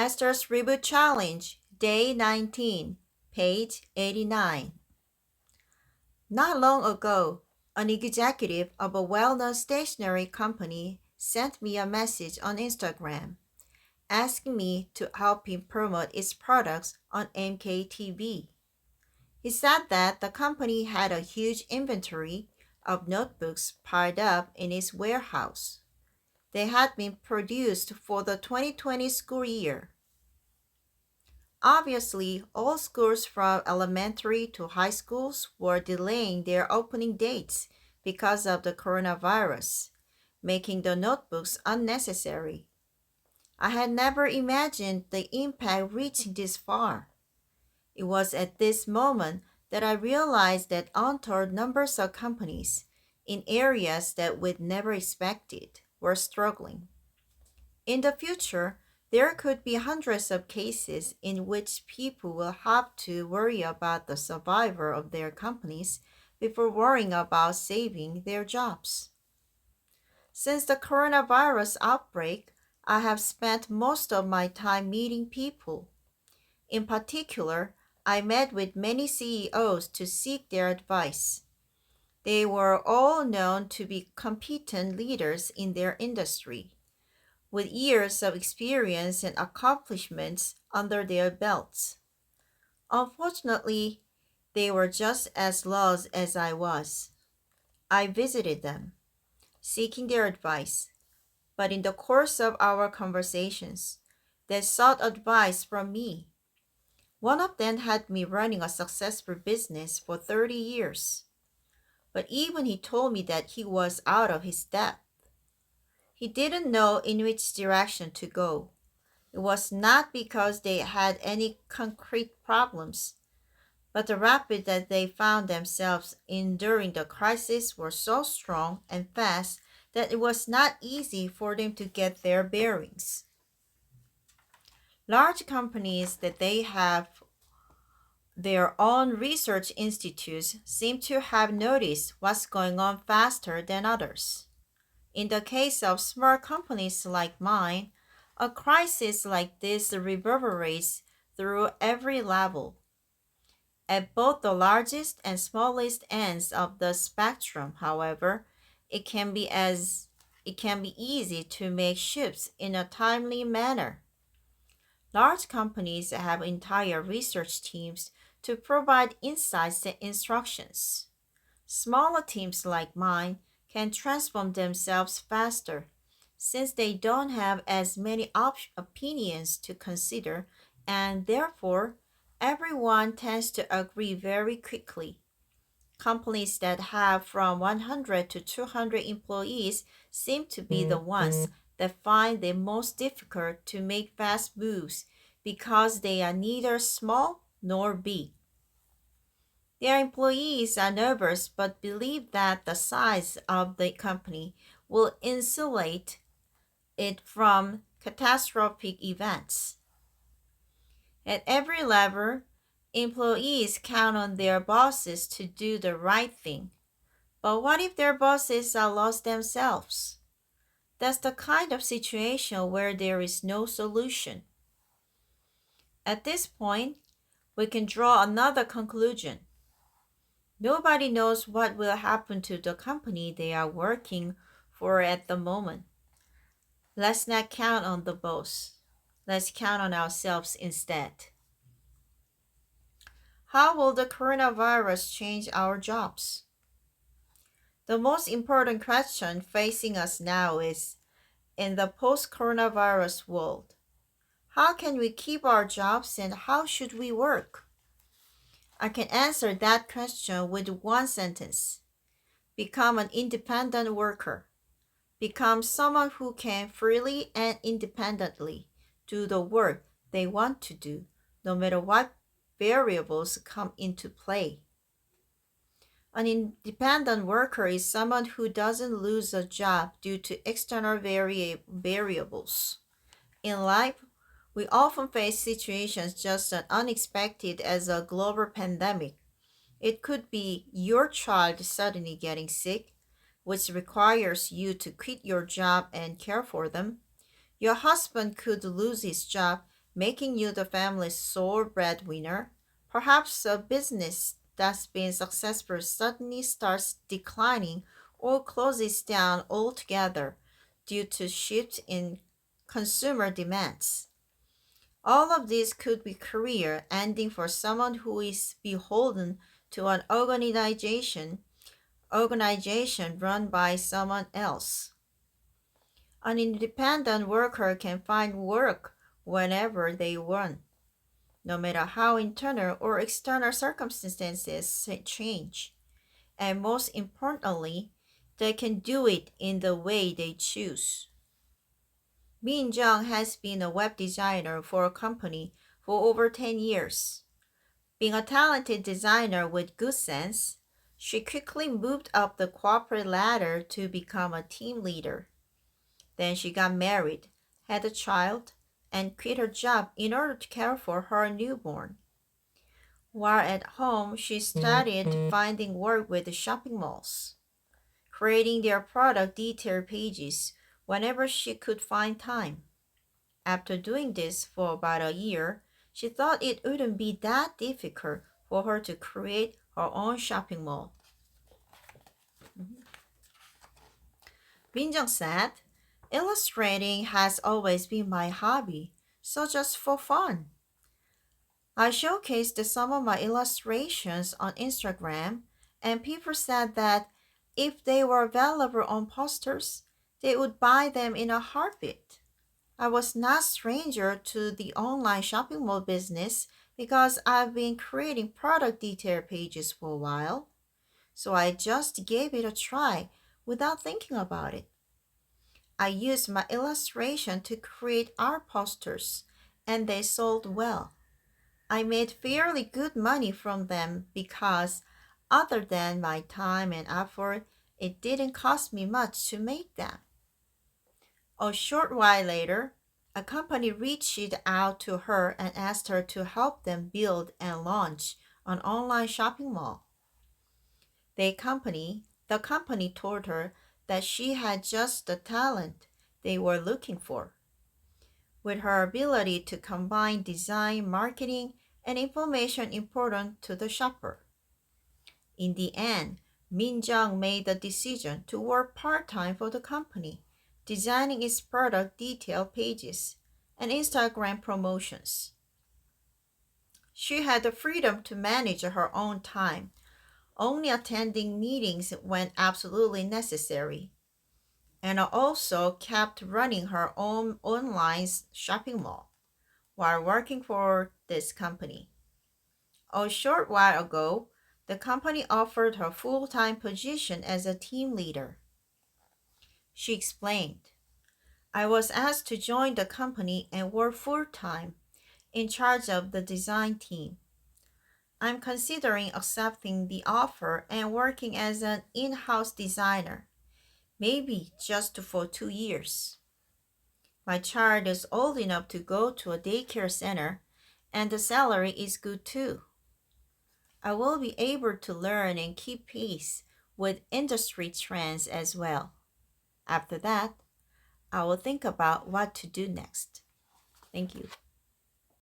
Esther's Reboot Challenge, Day 19, page 89. Not long ago, an executive of a well-known stationery company sent me a message on Instagram asking me to help him promote its products on MKTV. He said that the company had a huge inventory of notebooks piled up in its warehouse. They had been produced for the 2020 school year. Obviously, all schools from elementary to high schools were delaying their opening dates because of the coronavirus, making the notebooks unnecessary. I had never imagined the impact reaching this far. It was at this moment that I realized that untold numbers of companies in areas that we'd never expected were struggling. In the future, there could be hundreds of cases in which people will have to worry about the survival of their companies before worrying about saving their jobs. Since the coronavirus outbreak, I have spent most of my time meeting people. In particular, I met with many CEOs to seek their advice. They were all known to be competent leaders in their industry, with years of experience and accomplishments under their belts. Unfortunately, they were just as lost as I was. I visited them, seeking their advice, but in the course of our conversations, they sought advice from me. One of them had been running a successful business for 30 years, but even he told me that he was out of his depth. He didn't know in which direction to go. It was not because they had any concrete problems, but the rapid that they found themselves in during the crisis were so strong and fast that it was not easy for them to get their bearings. Large companies that they have their own research institutes seem to have noticed what's going on faster than others. In the case of small companies like mine, a crisis like this reverberates through every level. At both the largest and smallest ends of the spectrum, however, it can be as it can be easy to make shifts in a timely manner. Large companies have entire research teams to provide insights and instructions. Smaller teams like mine can transform themselves faster since they don't have as many opinions to consider, and therefore everyone tends to agree very quickly. Companies that have from 100 to 200 employees seem to be the ones that find it most difficult to make fast moves because they are neither small nor big. Their employees are nervous but believe that the size of the company will insulate it from catastrophic events. At every level, employees count on their bosses to do the right thing. But what if their bosses are lost themselves? That's the kind of situation where there is no solution. At this point, we can draw another conclusion. Nobody knows what will happen to the company they are working for at the moment. Let's not count on the boss. Let's count on ourselves instead. How will the coronavirus change our jobs? The most important question facing us now is in the post coronavirus world, how can we keep our jobs and how should we work? I can answer that question with one sentence: become an independent worker. Become someone who can freely and independently do the work they want to do, no matter what variables come into play. An independent worker is someone who doesn't lose a job due to external variables. In life, we often face situations just as unexpected as a global pandemic. It could be your child suddenly getting sick, which requires you to quit your job and care for them. Your husband could lose his job, making you the family's sole breadwinner. Perhaps a business that's been successful suddenly starts declining or closes down altogether due to shifts in consumer demands. All of this could be career ending for someone who is beholden to an organization run by someone else. An independent worker can find work whenever they want, no matter how internal or external circumstances change. And most importantly, they can do it in the way they choose. Min Jung has been a web designer for a company for over 10 years. Being a talented designer with good sense, she quickly moved up the corporate ladder to become a team leader. Then she got married, had a child, and quit her job in order to care for her newborn. While at home, she started finding work with the shopping malls, creating their product detail pages whenever she could find time. After doing this for about a year, she thought it wouldn't be that difficult for her to create her own shopping mall. Binjong said, illustrating has always been my hobby, so just for fun. I showcased some of my illustrations on Instagram, and people said that if they were available on posters, they would buy them in a heartbeat. I was not stranger to the online shopping mall business because I've been creating product detail pages for a while, so I just gave it a try without thinking about it. I used my illustration to create art posters, and they sold well. I made fairly good money from them because, other than my time and effort, it didn't cost me much to make them. A short while later, a company reached out to her and asked her to help them build and launch an online shopping mall. The company told her that she had just the talent they were looking for. With her ability to combine design, marketing, and information important to the shopper. In the end, Min Jung made the decision to work part-time for the company, designing its product detail pages and Instagram promotions. She had the freedom to manage her own time, only attending meetings when absolutely necessary, and also kept running her own online shopping mall while working for this company. A short while ago, the company offered her full-time position as a team leader. She explained, I was asked to join the company and work full-time in charge of the design team. I'm considering accepting the offer and working as an in-house designer, maybe just for 2 years. My child is old enough to go to a daycare center, and the salary is good too. I will be able to learn and keep pace with industry trends as well. After that, I will think about what to do next. Thank you.